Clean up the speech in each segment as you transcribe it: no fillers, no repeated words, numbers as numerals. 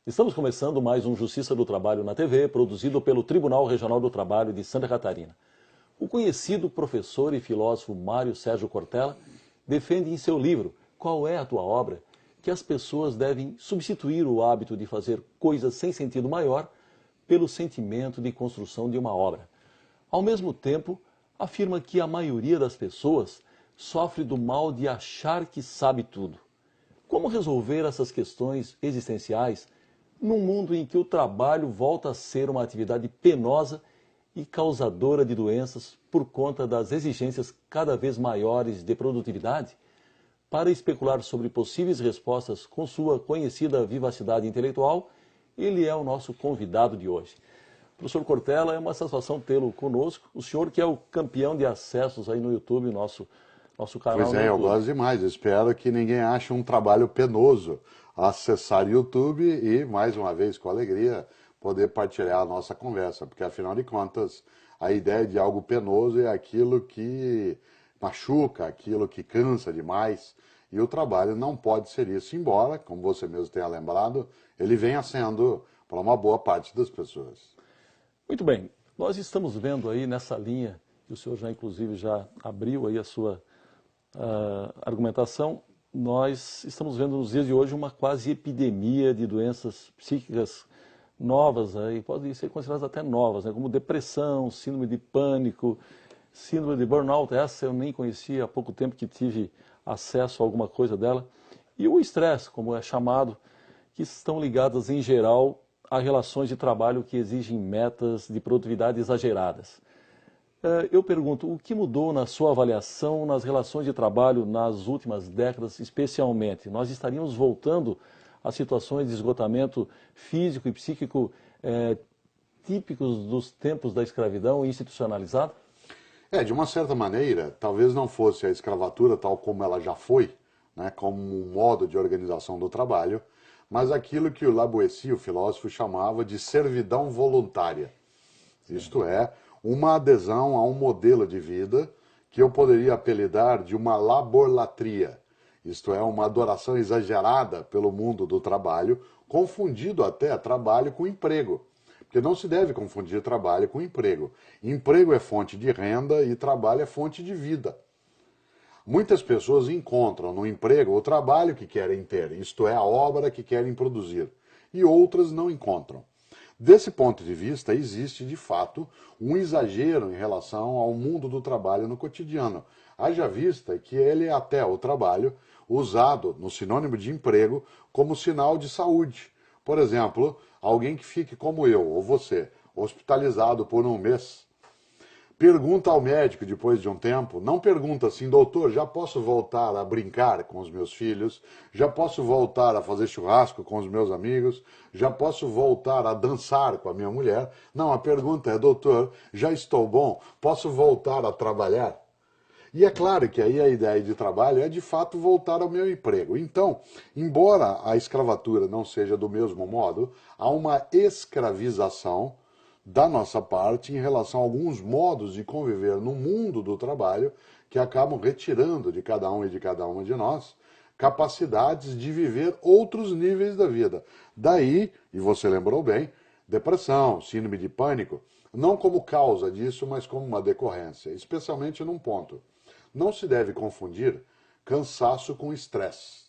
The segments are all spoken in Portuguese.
Estamos começando mais um Justiça do Trabalho na TV, produzido pelo Tribunal Regional do Trabalho de Santa Catarina. O conhecido professor e filósofo Mário Sérgio Cortella defende em seu livro Qual é a Tua Obra? Que as pessoas devem substituir o hábito de fazer coisas sem sentido maior pelo sentimento de construção de uma obra. Ao mesmo tempo, afirma que a maioria das pessoas sofre do mal de achar que sabe tudo. Como resolver essas questões existenciais num mundo em que o trabalho volta a ser uma atividade penosa e causadora de doenças por conta das exigências cada vez maiores de produtividade? Para especular sobre possíveis respostas com sua conhecida vivacidade intelectual, ele é o nosso convidado de hoje. Professor Cortella, é uma satisfação tê-lo conosco. O senhor que é o campeão de acessos aí no YouTube, nosso canal Pois no é, eu YouTube. gosto demais. Espero que ninguém ache um trabalho penoso acessar YouTube e, mais uma vez, com alegria, poder partilhar a nossa conversa, porque, afinal de contas, a ideia de algo penoso é aquilo que machuca, aquilo que cansa demais, e o trabalho não pode ser isso, embora, como você mesmo tenha lembrado, ele venha sendo para uma boa parte das pessoas. Muito bem, nós estamos vendo aí nessa linha, que o senhor já inclusive já abriu aí a sua argumentação, nós estamos vendo nos dias de hoje uma quase epidemia de doenças psíquicas novas, aí, podem ser consideradas até novas, né, como depressão, síndrome de pânico, síndrome de burnout. Essa eu nem conhecia há pouco tempo que tive acesso a alguma coisa dela. E o estresse, como é chamado, que estão ligadas em geral a relações de trabalho que exigem metas de produtividade exageradas. Eu pergunto, o que mudou na sua avaliação nas relações de trabalho nas últimas décadas, especialmente? Nós estaríamos voltando a situações de esgotamento físico e psíquico típicos dos tempos da escravidão institucionalizada? De uma certa maneira, talvez não fosse a escravatura tal como ela já foi, né, como um modo de organização do trabalho, mas aquilo que o Lavoisier, o filósofo, chamava de servidão voluntária. Isto é, uma adesão a um modelo de vida que eu poderia apelidar de uma laborlatria, isto é, uma adoração exagerada pelo mundo do trabalho, confundido até trabalho com emprego. Porque não se deve confundir trabalho com emprego. Emprego é fonte de renda e trabalho é fonte de vida. Muitas pessoas encontram no emprego o trabalho que querem ter, isto é, a obra que querem produzir, e outras não encontram. Desse ponto de vista, existe, de fato, um exagero em relação ao mundo do trabalho no cotidiano. Haja vista que ele é até o trabalho usado no sinônimo de emprego como sinal de saúde. Por exemplo, alguém que fique como eu ou você, hospitalizado por um mês, pergunta ao médico depois de um tempo, não pergunta assim, doutor, já posso voltar a brincar com os meus filhos, já posso voltar a fazer churrasco com os meus amigos, já posso voltar a dançar com a minha mulher. Não, a pergunta é, doutor, já estou bom, posso voltar a trabalhar? E é claro que aí a ideia de trabalho é de fato voltar ao meu emprego. Então, embora a escravatura não seja do mesmo modo, há uma escravização da nossa parte em relação a alguns modos de conviver no mundo do trabalho que acabam retirando de cada um e de cada uma de nós capacidades de viver outros níveis da vida. Daí, e você lembrou bem, depressão, síndrome de pânico, não como causa disso, mas como uma decorrência, especialmente num ponto. Não se deve confundir cansaço com estresse.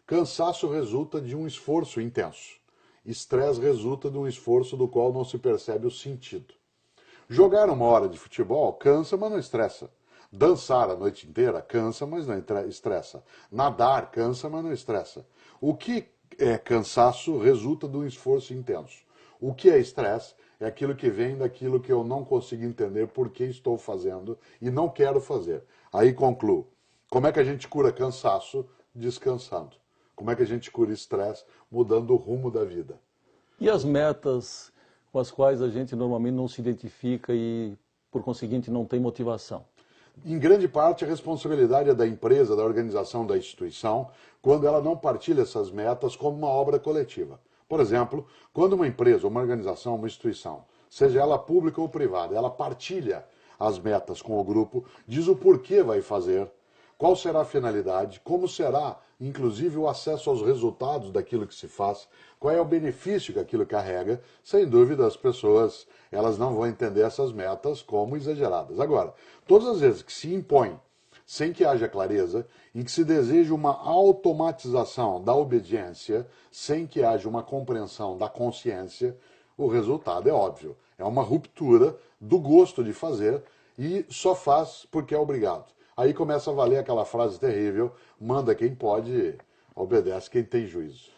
Cansaço resulta de um esforço intenso. Estresse resulta de um esforço do qual não se percebe o sentido. Jogar uma hora de futebol cansa, mas não estressa. Dançar a noite inteira cansa, mas não estressa. Nadar cansa, mas não estressa. O que é cansaço resulta de um esforço intenso. O que é estresse é aquilo que vem daquilo que eu não consigo entender por que estou fazendo e não quero fazer. Aí concluo. Como é que a gente cura cansaço? Descansando. Como é que a gente cura estresse? Mudando o rumo da vida. E as metas com as quais a gente normalmente não se identifica e, por conseguinte, não tem motivação? Em grande parte, a responsabilidade é da empresa, da organização, da instituição, quando ela não partilha essas metas como uma obra coletiva. Por exemplo, quando uma empresa, uma organização, uma instituição, seja ela pública ou privada, ela partilha as metas com o grupo, diz o porquê vai fazer, qual será a finalidade, como será inclusive o acesso aos resultados daquilo que se faz, qual é o benefício que aquilo carrega, sem dúvida as pessoas elas não vão entender essas metas como exageradas. Agora, todas as vezes que se impõe sem que haja clareza, em que se deseja uma automatização da obediência, sem que haja uma compreensão da consciência, o resultado é óbvio. É uma ruptura do gosto de fazer e só faz porque é obrigado. Aí começa a valer aquela frase terrível, manda quem pode, obedece quem tem juízo.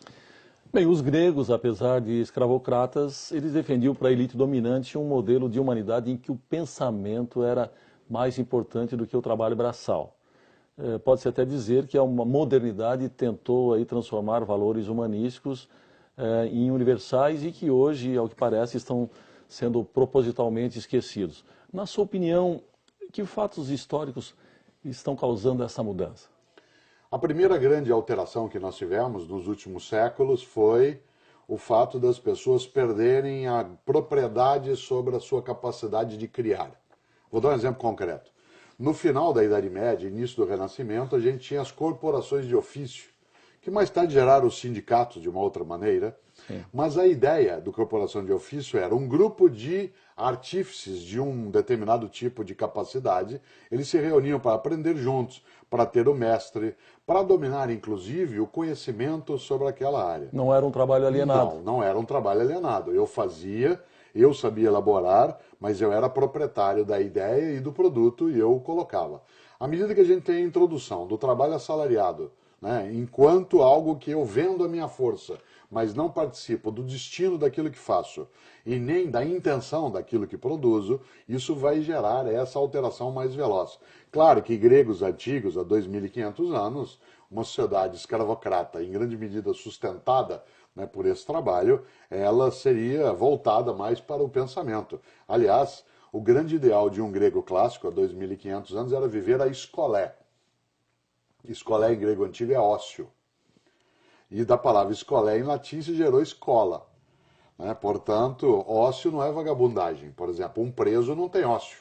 Bem, os gregos, apesar de escravocratas, eles defendiam para a elite dominante um modelo de humanidade em que o pensamento era mais importante do que o trabalho braçal. Pode-se até dizer que a modernidade tentou aí transformar valores humanísticos em universais e que hoje, ao que parece, estão sendo propositalmente esquecidos. Na sua opinião, que fatos históricos estão causando essa mudança? A primeira grande alteração que nós tivemos nos últimos séculos foi o fato das pessoas perderem a propriedade sobre a sua capacidade de criar. Vou dar um exemplo concreto. No final da Idade Média, início do Renascimento, a gente tinha as corporações de ofício, que mais tarde geraram os sindicatos de uma outra maneira. Sim. Mas a ideia do corporação de ofício era um grupo de artífices de um determinado tipo de capacidade, eles se reuniam para aprender juntos, para ter o mestre, para dominar inclusive o conhecimento sobre aquela área. Não era um trabalho alienado. Não era um trabalho alienado. Eu sabia elaborar, mas eu era proprietário da ideia e do produto e eu o colocava. À medida que a gente tem a introdução do trabalho assalariado, né, enquanto algo que eu vendo a minha força, mas não participo do destino daquilo que faço e nem da intenção daquilo que produzo, isso vai gerar essa alteração mais veloz. Claro que gregos antigos, há 2.500 anos, uma sociedade escravocrata, em grande medida sustentada, né, por esse trabalho, ela seria voltada mais para o pensamento. Aliás, o grande ideal de um grego clássico, há 2.500 anos, era viver a escolé. Escolé em grego antigo é ócio. E da palavra escolé em latim se gerou escola. Né? Portanto, ócio não é vagabundagem. Por exemplo, um preso não tem ócio.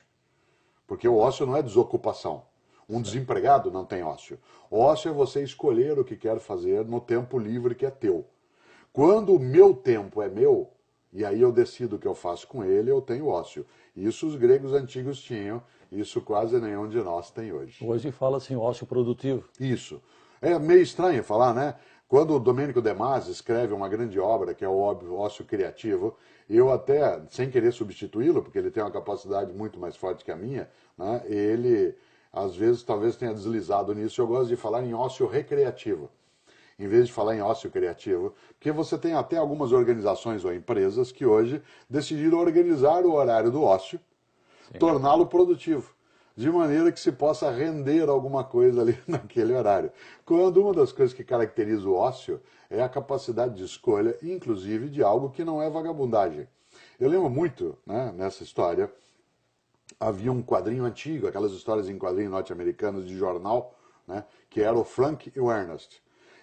Porque o ócio não é desocupação. Um desempregado não tem ócio. Ócio é você escolher o que quer fazer no tempo livre que é teu. Quando o meu tempo é meu, e aí eu decido o que eu faço com ele, eu tenho ócio. Isso os gregos antigos tinham, isso quase nenhum de nós tem hoje. Hoje fala-se em ócio produtivo. Isso. É meio estranho falar, né? Quando o Domênico De Masi escreve uma grande obra, que é o Ócio Criativo, eu até, sem querer substituí-lo, porque ele tem uma capacidade muito mais forte que a minha, né? Ele, às vezes, talvez tenha deslizado nisso. Eu gosto de falar em ócio recreativo, em vez de falar em ócio criativo, porque você tem até algumas organizações ou empresas que hoje decidiram organizar o horário do ócio, torná-lo produtivo, de maneira que se possa render alguma coisa ali naquele horário. Quando uma das coisas que caracteriza o ócio é a capacidade de escolha, inclusive de algo que não é vagabundagem. Eu lembro muito, né, nessa história, havia um quadrinho antigo, aquelas histórias em quadrinhos norte-americanos de jornal, né, que era o Frank e o Ernest.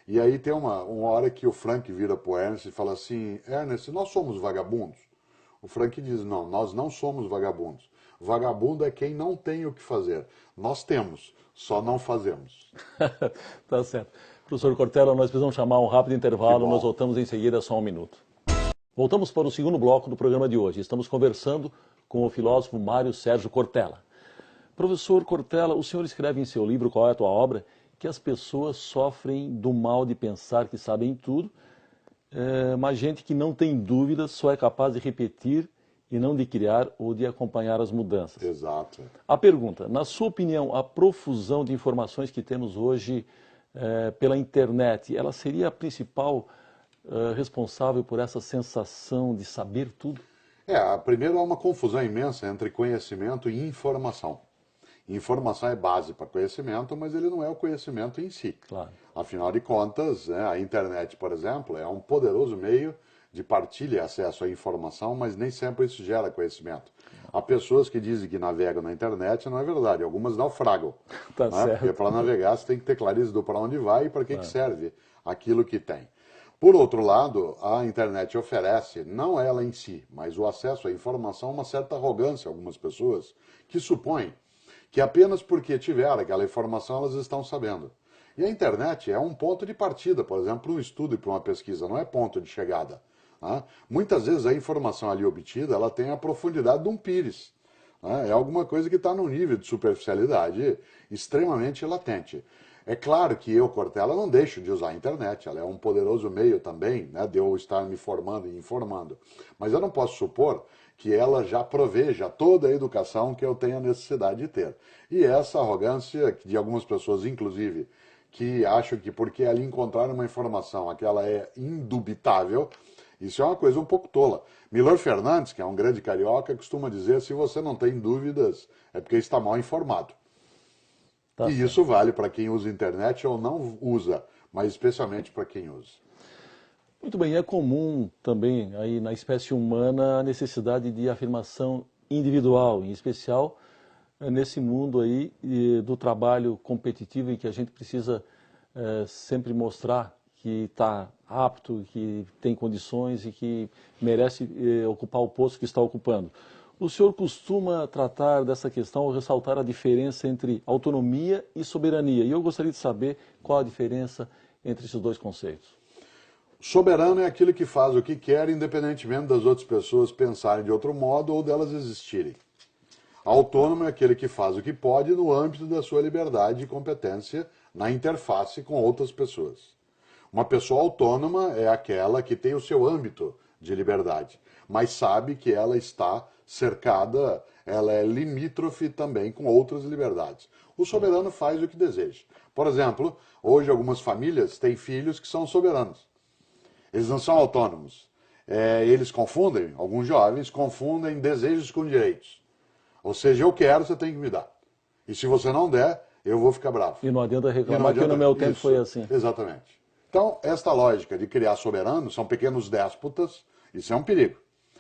E aí tem uma hora que o Frank vira para o Ernest e fala assim: Ernest, nós somos vagabundos? O Frank diz: não, nós não somos vagabundos. Vagabundo é quem não tem o que fazer. Nós temos, só não fazemos. Tá certo. Professor Cortella, nós precisamos chamar um rápido intervalo, nós voltamos em seguida, só um minuto. Voltamos para o segundo bloco do programa de hoje. Estamos conversando com o filósofo Mário Sérgio Cortella. Professor Cortella, o senhor escreve em seu livro Qual é a Tua Obra? Que as pessoas sofrem do mal de pensar que sabem tudo, mas gente que não tem dúvidas só é capaz de repetir e não de criar ou de acompanhar as mudanças. Exato. A pergunta, na sua opinião, a profusão de informações que temos hoje pela internet, ela seria a principal responsável por essa sensação de saber tudo? Primeiro há uma confusão imensa entre conhecimento e informação. Informação é base para conhecimento, mas ele não é o conhecimento em si. Claro. Afinal de contas, a internet, por exemplo, é um poderoso meio de partilha e acesso à informação, mas nem sempre isso gera conhecimento. Há pessoas que dizem que navegam na internet, não é verdade. Algumas naufragam. Tá certo. Porque para navegar você tem que ter clareza do para onde vai e para que serve aquilo que tem. Por outro lado, a internet oferece, não ela em si, mas o acesso à informação, uma certa arrogância a algumas pessoas que supõem que apenas porque tiver aquela informação elas estão sabendo. E a internet é um ponto de partida, por exemplo, para um estudo e para uma pesquisa, não é ponto de chegada. Né? Muitas vezes a informação ali obtida ela tem a profundidade de um pires. Né? É alguma coisa que está num nível de superficialidade extremamente latente. É claro que eu, Cortella, não deixo de usar a internet, ela é um poderoso meio também, né, de eu estar me formando e informando. Mas eu não posso supor que ela já proveja toda a educação que eu tenho a necessidade de ter. E essa arrogância de algumas pessoas, inclusive, que acham que porque ali encontraram uma informação, aquela é indubitável, isso é uma coisa um pouco tola. Milor Fernandes, que é um grande carioca, costuma dizer, se você não tem dúvidas, é porque está mal informado. Tá E certo. isso vale para quem usa internet ou não usa, mas especialmente para quem usa. Muito bem, é comum também aí na espécie humana a necessidade de afirmação individual, em especial nesse mundo aí do trabalho competitivo em que a gente precisa sempre mostrar que está apto, que tem condições e que merece ocupar o posto que está ocupando. O senhor costuma tratar dessa questão ou ressaltar a diferença entre autonomia e soberania. E eu gostaria de saber qual a diferença entre esses dois conceitos. Soberano é aquele que faz o que quer, independentemente das outras pessoas pensarem de outro modo ou delas existirem. Autônomo é aquele que faz o que pode no âmbito da sua liberdade e competência na interface com outras pessoas. Uma pessoa autônoma é aquela que tem o seu âmbito de liberdade, mas sabe que ela está cercada, ela é limítrofe também com outras liberdades. O soberano faz o que deseja. Por exemplo, hoje algumas famílias têm filhos que são soberanos. Eles não são autônomos. Eles confundem, alguns jovens confundem desejos com direitos. Ou seja, eu quero, você tem que me dar. E se você não der, eu vou ficar bravo. E não adianta reclamar que no meu tempo foi assim. Exatamente. Então, esta lógica de criar soberanos são pequenos déspotas, isso é um perigo.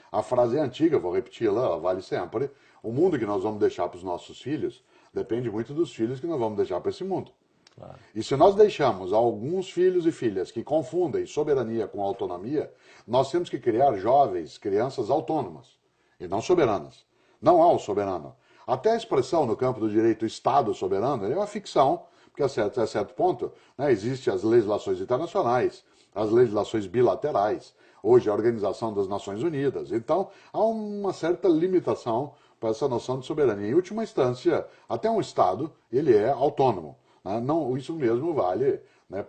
A frase é antiga, vou repeti-la, ela vale sempre. O mundo que nós vamos deixar para os nossos filhos depende muito dos filhos que nós vamos deixar para esse mundo. Claro. E se nós deixamos alguns filhos e filhas que confundem soberania com autonomia, nós temos que criar jovens, crianças autônomas e não soberanas. Não há o soberano. Até a expressão no campo do direito Estado soberano é uma ficção, porque a certo ponto existem as legislações internacionais, as legislações bilaterais, hoje a Organização das Nações Unidas. Então, há uma certa limitação para essa noção de soberania. Em última instância, até um Estado, ele é autônomo. Não, isso mesmo vale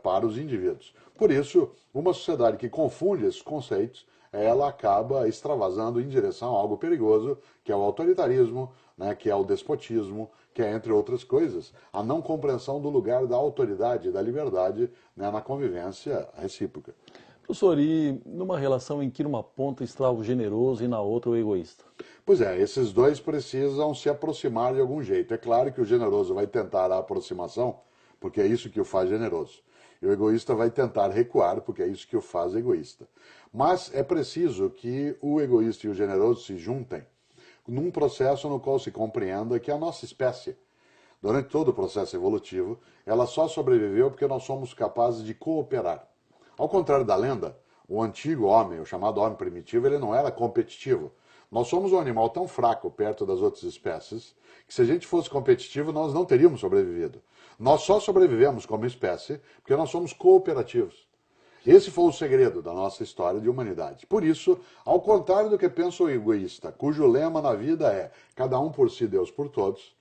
para os indivíduos. Por isso, uma sociedade que confunde esses conceitos, ela acaba extravasando em direção a algo perigoso, que é o autoritarismo, que é o despotismo, que é, entre outras coisas, a não compreensão do lugar da autoridade e da liberdade na convivência recíproca. Professor, e numa relação em que numa ponta está o generoso e na outra o egoísta? Pois é, esses dois precisam se aproximar de algum jeito. É claro que o generoso vai tentar a aproximação, porque é isso que o faz generoso. E o egoísta vai tentar recuar, porque é isso que o faz egoísta. Mas é preciso que o egoísta e o generoso se juntem num processo no qual se compreenda que a nossa espécie, durante todo o processo evolutivo, ela só sobreviveu porque nós somos capazes de cooperar. Ao contrário da lenda, o antigo homem, o chamado homem primitivo, ele não era competitivo. Nós somos um animal tão fraco perto das outras espécies que se a gente fosse competitivo nós não teríamos sobrevivido. Nós só sobrevivemos como espécie porque nós somos cooperativos. Esse foi o segredo da nossa história de humanidade. Por isso, ao contrário do que pensa o egoísta, cujo lema na vida é cada um por si, Deus por todos,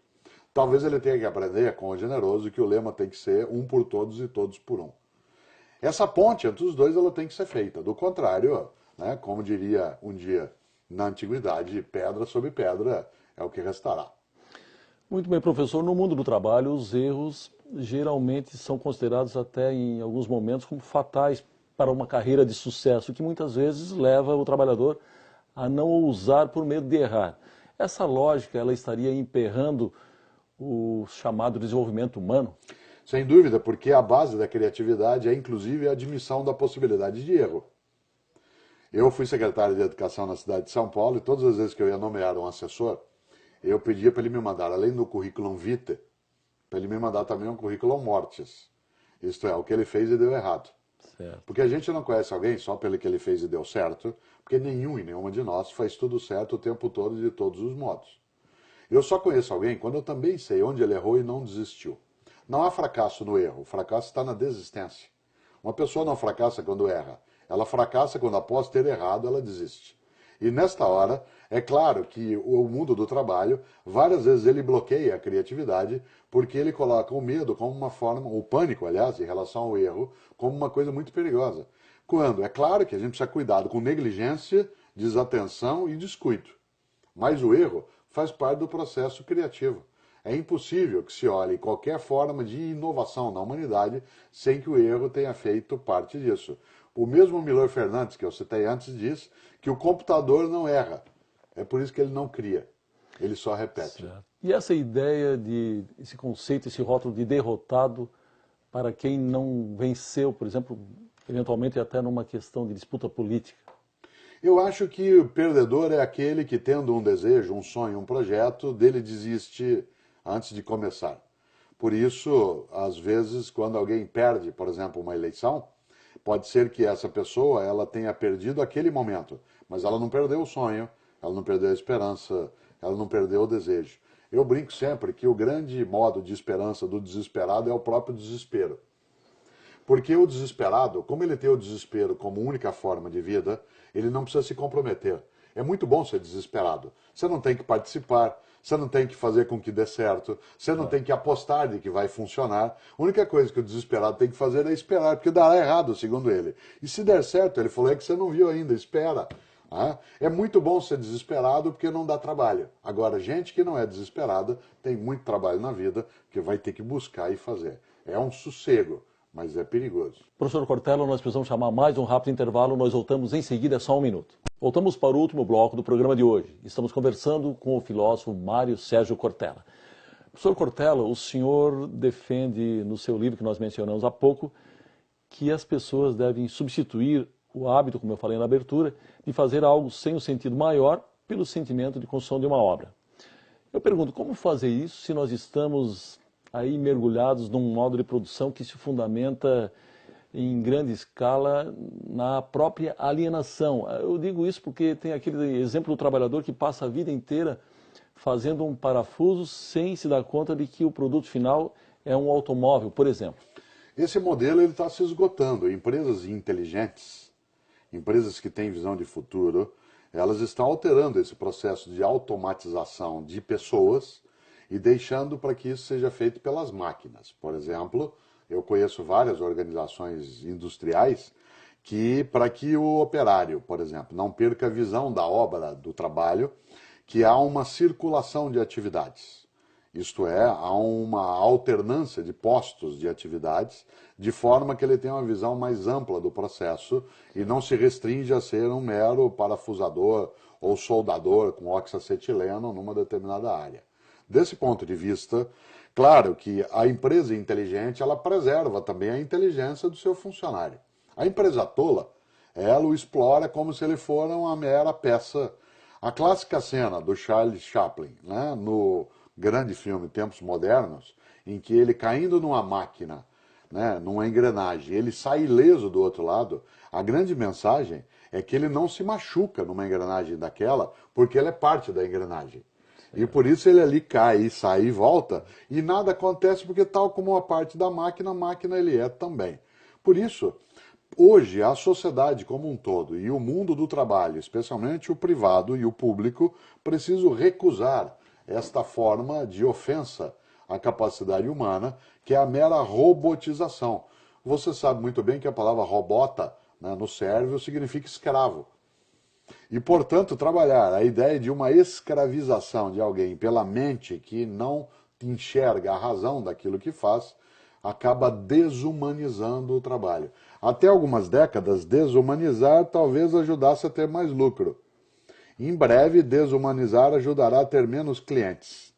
talvez ele tenha que aprender com o generoso que o lema tem que ser um por todos e todos por um. Essa ponte entre os dois ela tem que ser feita. Do contrário, como diria um dia na antiguidade, pedra sobre pedra é o que restará. Muito bem, professor. No mundo do trabalho, os erros geralmente são considerados até em alguns momentos como fatais para uma carreira de sucesso, que muitas vezes leva o trabalhador a não ousar por medo de errar. Essa lógica, ela estaria emperrando o chamado desenvolvimento humano? Sem dúvida, porque a base da criatividade é inclusive a admissão da possibilidade de erro. Eu fui secretário de Educação na cidade de São Paulo e todas as vezes que eu ia nomear um assessor, eu pedia para ele me mandar, além do currículo vitae, para ele me mandar também um currículo mortis. Isto é, o que ele fez e deu errado. Certo. Porque a gente não conhece alguém só pelo que ele fez e deu certo, porque nenhum e nenhuma de nós faz tudo certo o tempo todo e de todos os modos. Eu só conheço alguém quando eu também sei onde ele errou e não desistiu. Não há fracasso no erro, o fracasso está na desistência. Uma pessoa não fracassa quando erra, ela fracassa quando após ter errado ela desiste. E nesta hora, é claro que o mundo do trabalho, várias vezes ele bloqueia a criatividade, porque ele coloca o medo como uma forma, o pânico, aliás, em relação ao erro, como uma coisa muito perigosa. Quando, é claro que a gente precisa cuidado com negligência, desatenção e descuido. Mas o erro faz parte do processo criativo. É impossível que se olhe qualquer forma de inovação na humanidade sem que o erro tenha feito parte disso. O mesmo Milor Fernandes, que eu citei antes, diz que o computador não erra. É por isso que ele não cria, ele só repete. Certo. E essa ideia esse conceito, esse rótulo de derrotado para quem não venceu, por exemplo, eventualmente até numa questão de disputa política? Eu acho que o perdedor é aquele que, tendo um desejo, um sonho, um projeto, dele desiste antes de começar. Por isso, às vezes, quando alguém perde, por exemplo, uma eleição, pode ser que essa pessoa ela tenha perdido aquele momento, mas ela não perdeu o sonho, ela não perdeu a esperança, ela não perdeu o desejo. Eu brinco sempre que o grande modo de esperança do desesperado é o próprio desespero. Porque o desesperado, como ele tem o desespero como única forma de vida, ele não precisa se comprometer. É muito bom ser desesperado. Você não tem que participar, você não tem que fazer com que dê certo, você não tem que apostar de que vai funcionar. A única coisa que o desesperado tem que fazer é esperar, porque dará errado, segundo ele. E se der certo, ele falou, é que você não viu ainda, espera. É muito bom ser desesperado porque não dá trabalho. Agora, gente que não é desesperada tem muito trabalho na vida que vai ter que buscar e fazer. É um sossego, mas é perigoso. Professor Cortella, nós precisamos chamar mais um rápido intervalo, nós voltamos em seguida, só um minuto. Voltamos para o último bloco do programa de hoje. Estamos conversando com o filósofo Mário Sérgio Cortella. Professor Cortella, o senhor defende no seu livro que nós mencionamos há pouco que as pessoas devem substituir o hábito, como eu falei na abertura, de fazer algo sem o sentido maior pelo sentimento de construção de uma obra. Eu pergunto, como fazer isso se nós estamos aí mergulhados num modo de produção que se fundamenta em grande escala na própria alienação? Eu digo isso porque tem aquele exemplo do trabalhador que passa a vida inteira fazendo um parafuso sem se dar conta de que o produto final é um automóvel, por exemplo. Esse modelo está se esgotando. Empresas inteligentes, empresas que têm visão de futuro, elas estão alterando esse processo de automatização de pessoas e deixando para que isso seja feito pelas máquinas. Por exemplo, eu conheço várias organizações industriais que, para que o operário, por exemplo, não perca a visão da obra, do trabalho, que há uma circulação de atividades. Isto é, há uma alternância de postos de atividades, de forma que ele tenha uma visão mais ampla do processo e não se restringe a ser um mero parafusador ou soldador com oxacetileno numa determinada área. Desse ponto de vista, claro que a empresa inteligente, ela preserva também a inteligência do seu funcionário. A empresa tola, ela o explora como se ele fosse uma mera peça. A clássica cena do Charles Chaplin, né, no grande filme Tempos Modernos, em que ele caindo numa máquina, né, numa engrenagem, ele sai ileso do outro lado, a grande mensagem é que ele não se machuca numa engrenagem daquela, porque ele é parte da engrenagem. E por isso ele ali cai, e sai e volta, e nada acontece porque tal como uma parte da máquina, a máquina ele é também. Por isso, hoje a sociedade como um todo e o mundo do trabalho, especialmente o privado e o público, precisam recusar esta forma de ofensa à capacidade humana, que é a mera robotização. Você sabe muito bem que a palavra robota, né, no sérvio significa escravo. E, portanto, trabalhar a ideia de uma escravização de alguém pela mente que não enxerga a razão daquilo que faz, acaba desumanizando o trabalho. Até algumas décadas, desumanizar talvez ajudasse a ter mais lucro. Em breve, desumanizar ajudará a ter menos clientes,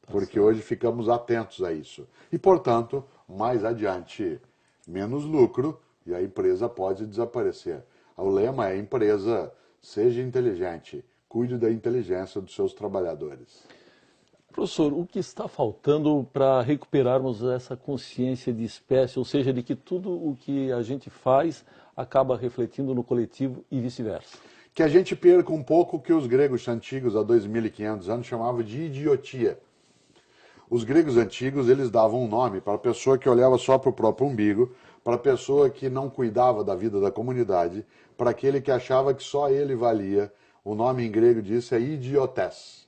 porque hoje ficamos atentos a isso. E, portanto, mais adiante, menos lucro e a empresa pode desaparecer. O lema é: empresa, seja inteligente, cuide da inteligência dos seus trabalhadores. Professor, o que está faltando para recuperarmos essa consciência de espécie, ou seja, de que tudo o que a gente faz acaba refletindo no coletivo e vice-versa? Que a gente perca um pouco o que os gregos antigos, há 2.500 anos, chamavam de idiotia. Os gregos antigos, eles davam um nome para a pessoa que olhava só para o próprio umbigo, para a pessoa que não cuidava da vida da comunidade, para aquele que achava que só ele valia. O nome em grego disso é idiotes.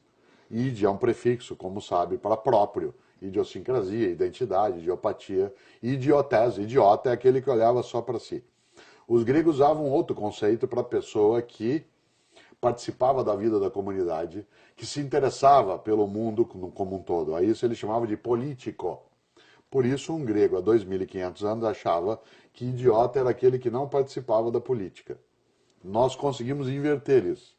Ide é um prefixo, como sabe, para próprio. Idiosincrasia, identidade, idiopatia. Idiotes, idiota, é aquele que olhava só para si. Os gregos usavam outro conceito para a pessoa que participava da vida da comunidade, que se interessava pelo mundo como um todo. A isso eles chamavam de político. Por isso, um grego há 2.500 anos achava que idiota era aquele que não participava da política. Nós conseguimos inverter isso.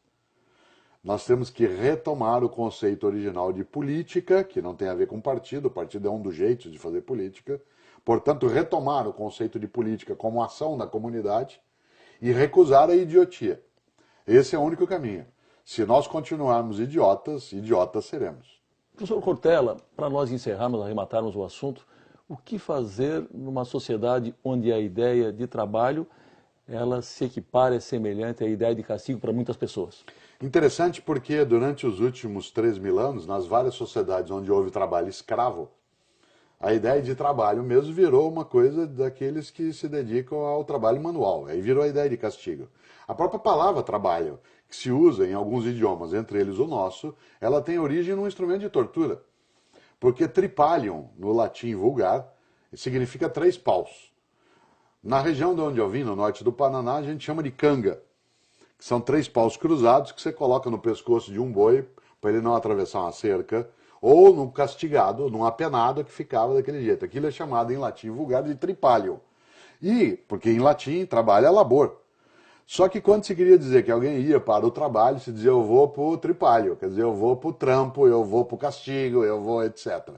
Nós temos que retomar o conceito original de política, que não tem a ver com partido, o partido é um dos jeitos de fazer política. Portanto, retomar o conceito de política como ação da comunidade e recusar a idiotia. Esse é o único caminho. Se nós continuarmos idiotas, idiotas seremos. Professor Cortella, para nós encerrarmos, arrematarmos o assunto, o que fazer numa sociedade onde a ideia de trabalho ela se equipara, é semelhante à ideia de castigo para muitas pessoas? Interessante porque durante os últimos 3.000 anos, nas várias sociedades onde houve trabalho escravo, a ideia de trabalho mesmo virou uma coisa daqueles que se dedicam ao trabalho manual. Aí virou a ideia de castigo. A própria palavra trabalho, que se usa em alguns idiomas, entre eles o nosso, ela tem origem num instrumento de tortura. Porque tripalium, no latim vulgar, significa 3 paus. Na região de onde eu vim, no norte do Paraná, a gente chama de canga, que são 3 paus cruzados que você coloca no pescoço de um boi para ele não atravessar uma cerca, ou num castigado, num apenado que ficava daquele jeito. Aquilo é chamado em latim vulgar de tripalium. E, porque em latim, trabalho é labor. Só que quando se queria dizer que alguém ia para o trabalho, se dizia eu vou para o tripalho, quer dizer, eu vou para o trampo, eu vou para o castigo, eu vou, etc.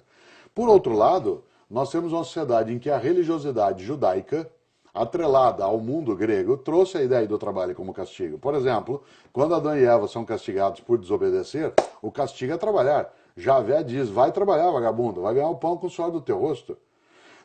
Por outro lado, nós temos uma sociedade em que a religiosidade judaica, atrelada ao mundo grego, trouxe a ideia do trabalho como castigo. Por exemplo, quando Adão e Eva são castigados por desobedecer, o castigo é trabalhar. Javé diz, vai trabalhar, vagabundo, vai ganhar o pão com o suor do teu rosto.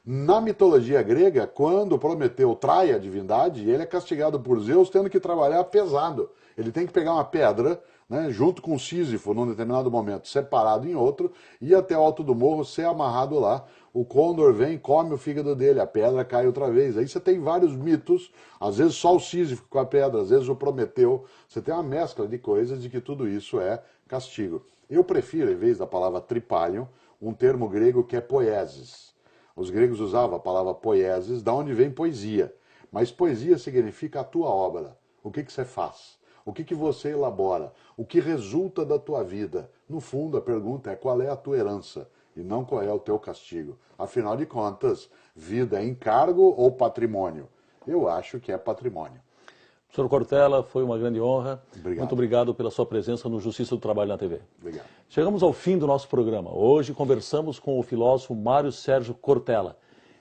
Na mitologia grega, quando Prometeu trai a divindade, ele é castigado por Zeus tendo que trabalhar pesado. Ele tem que pegar uma pedra, né, junto com Sísifo, num determinado momento, separado em outro, ir até o alto do morro, ser amarrado lá. O côndor vem, come o fígado dele, a pedra cai outra vez. Aí você tem vários mitos, às vezes só o Sísifo com a pedra, às vezes o Prometeu. Você tem uma mescla de coisas de que tudo isso é castigo. Eu prefiro, em vez da palavra tripalium, um termo grego que é poiesis. Os gregos usavam a palavra poiesis, da onde vem poesia. Mas poesia significa a tua obra. O que você faz? O que você elabora? O que resulta da tua vida? No fundo, a pergunta é qual é a tua herança e não qual é o teu castigo. Afinal de contas, vida é encargo ou patrimônio? Eu acho que é patrimônio. Professor Cortella, foi uma grande honra. Obrigado. Muito obrigado pela sua presença no Justiça do Trabalho na TV. Obrigado. Chegamos ao fim do nosso programa. Hoje conversamos com o filósofo Mário Sérgio Cortella.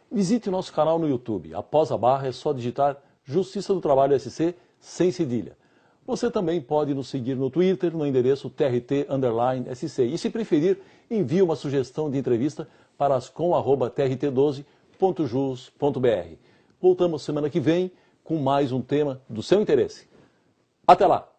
Visite o nosso canal no YouTube. Após a barra é só digitar Justiça do Trabalho SC sem cedilha. Você também pode nos seguir no Twitter no endereço TRT_SC. E se preferir, envie uma sugestão de entrevista para ascom@trt12.jus.br. Voltamos semana que vem com mais um tema do seu interesse. Até lá!